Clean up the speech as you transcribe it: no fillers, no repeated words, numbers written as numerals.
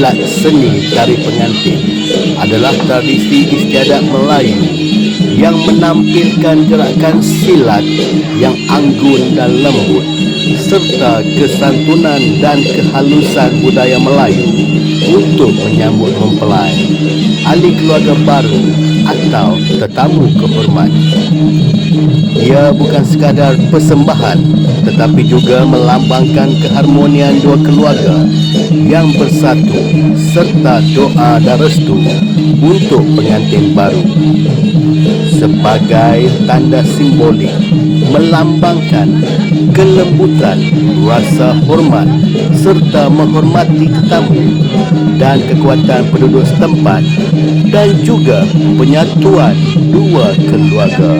Silat seni tari pengantin adalah tradisi istiadat Melayu yang menampilkan gerakan silat yang anggun dan lembut serta kesantunan dan kehalusan budaya Melayu untuk menyambut mempelai, ahli keluarga baru atau tetamu kehormat. Ia bukan sekadar persembahan tetapi juga melambangkan keharmonian dua keluarga yang bersatu serta doa dan restu untuk pengantin baru. Sebagai tanda simbolik melambangkan kelembutan, rasa hormat serta menghormati tetamu dan kekuatan penduduk setempat dan juga penyatuan dua keluarga.